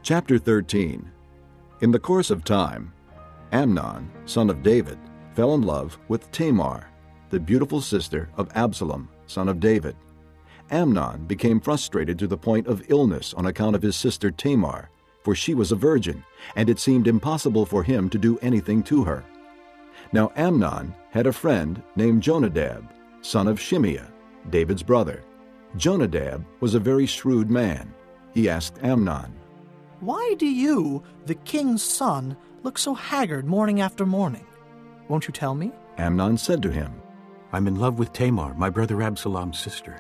Chapter 13. In the course of time, Amnon, son of David, fell in love with Tamar, the beautiful sister of Absalom, son of David. Amnon became frustrated to the point of illness on account of his sister Tamar, for she was a virgin, and it seemed impossible for him to do anything to her. Now Amnon had a friend named Jonadab, son of Shimeah, David's brother. Jonadab was a very shrewd man. He asked Amnon, "Why do you, the king's son, look so haggard morning after morning? Won't you tell me?" Amnon said to him, I'm in love with Tamar, my brother Absalom's sister.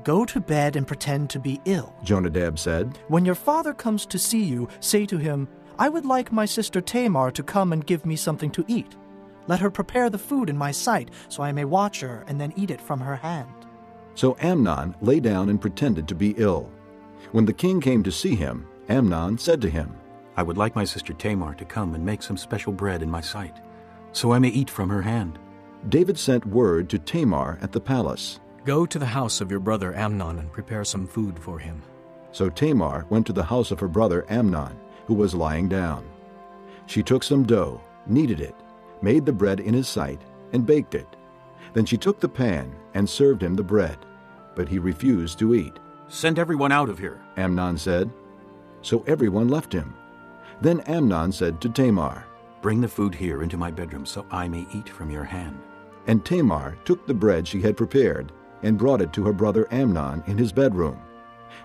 "Go to bed and pretend to be ill. Jonadab said. When your father comes to see you, say to him, 'I would like my sister Tamar to come and give me something to eat. Let her prepare the food in my sight, so I may watch her and then eat it from her hand.'" So Amnon lay down and pretended to be ill. When the king came to see him, Amnon said to him, I would like my sister Tamar to come and make some special bread in my sight, so I may eat from her hand. David sent word to Tamar at the palace. Go to the house of your brother Amnon and prepare some food for him. So Tamar went to the house of her brother Amnon, who was lying down. She took some dough, kneaded it, made the bread in his sight, and baked it. Then she took the pan and served him the bread, but he refused to eat. Send everyone out of here. Amnon said. So everyone left him. Then Amnon said to Tamar, Bring the food here into my bedroom so I may eat from your hand. And Tamar took the bread she had prepared and brought it to her brother Amnon in his bedroom.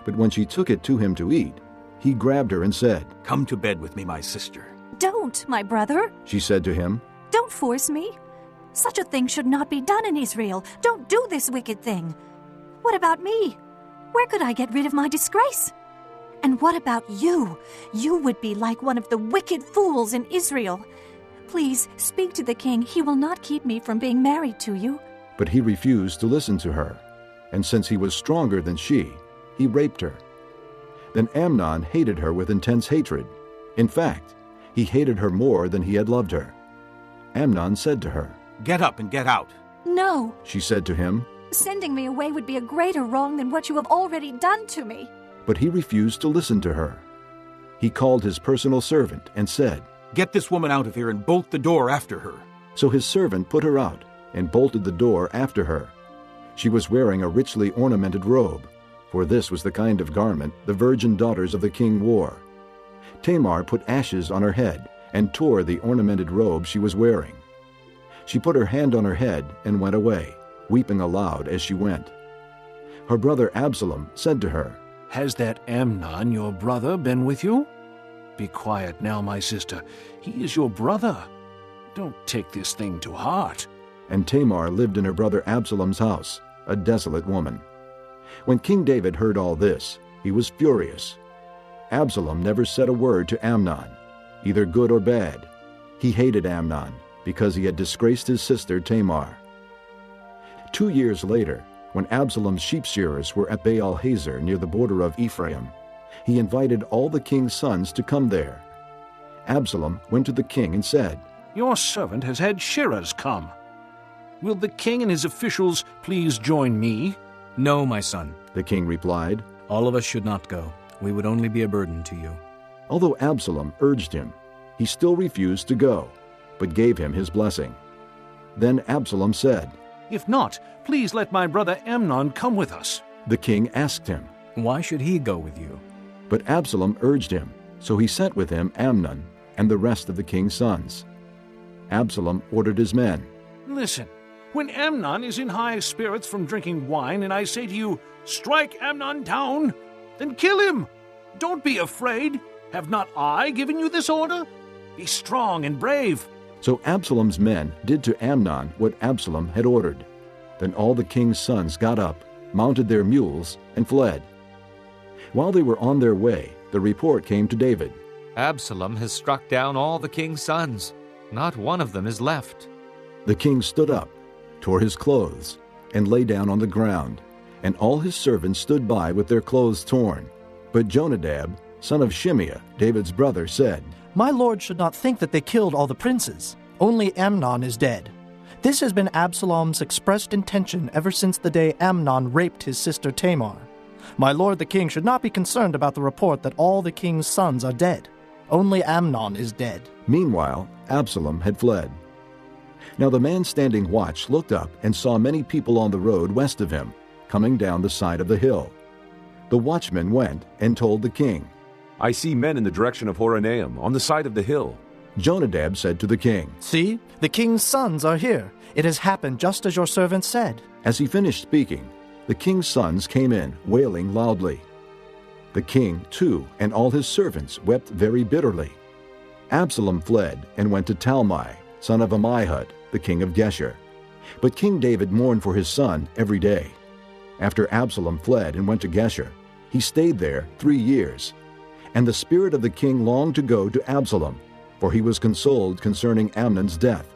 But when she took it to him to eat, he grabbed her and said, Come to bed with me, my sister. "Don't, my brother. She said to him, Don't force me. Such a thing should not be done in Israel. Don't do this wicked thing. What about me? Where could I get rid of my disgrace? And what about you? You would be like one of the wicked fools in Israel. Please speak to the king. He will not keep me from being married to you." But he refused to listen to her, and since he was stronger than she, he raped her. Then Amnon hated her with intense hatred. In fact, he hated her more than he had loved her. Amnon said to her, Get up and get out. "No, She said to him, sending me away would be a greater wrong than what you have already done to me." but he refused to listen to her. He called his personal servant and said, Get this woman out of here and bolt the door after her. So his servant put her out and bolted the door after her. She was wearing a richly ornamented robe, for this was the kind of garment the virgin daughters of the king wore. Tamar put ashes on her head and tore the ornamented robe she was wearing. She put her hand on her head and went away, weeping aloud as she went. Her brother Absalom said to her, Has that Amnon, your brother, been with you? Be quiet now, my sister. He is your brother. Don't take this thing to heart. And Tamar lived in her brother Absalom's house, a desolate woman. When King David heard all this, he was furious. Absalom never said a word to Amnon, either good or bad. He hated Amnon because he had disgraced his sister Tamar. 2 years later, when Absalom's sheep shearers were at Baal-Hazor near the border of Ephraim, he invited all the king's sons to come there. Absalom went to the king and said, Your servant has had shearers come. Will the king and his officials please join me? No, my son. The king replied. All of us should not go. We would only be a burden to you. Although Absalom urged him, he still refused to go, but gave him his blessing. Then Absalom said, If not, please let my brother Amnon come with us. The king asked him, Why should he go with you? But Absalom urged him, so he sent with him Amnon and the rest of the king's sons. Absalom ordered his men, Listen, when Amnon is in high spirits from drinking wine, and I say to you, Strike Amnon down, then kill him. Don't be afraid. Have not I given you this order? Be strong and brave. So Absalom's men did to Amnon what Absalom had ordered. Then all the king's sons got up, mounted their mules, and fled. While they were on their way, the report came to David. Absalom has struck down all the king's sons. Not one of them is left. The king stood up, tore his clothes, and lay down on the ground, and all his servants stood by with their clothes torn. But Jonadab, son of Shimeah, David's brother, said, "My lord should not think that they killed all the princes. Only Amnon is dead. This has been Absalom's expressed intention ever since the day Amnon raped his sister Tamar. My lord the king should not be concerned about the report that all the king's sons are dead. Only Amnon is dead." Meanwhile, Absalom had fled. Now the man standing watch looked up and saw many people on the road west of him, coming down the side of the hill. The watchman went and told the king. "I see men in the direction of Horonaim, on the side of the hill." Jonadab said to the king, "See, the king's sons are here. It has happened just as your servant said." As he finished speaking, the king's sons came in, wailing loudly. The king, too, and all his servants wept very bitterly. Absalom fled and went to Talmai, son of Ammihud, the king of Geshur. But King David mourned for his son every day. After Absalom fled and went to Geshur, he stayed there 3 years. And the spirit of the king longed to go to Absalom, for he was consoled concerning Amnon's death.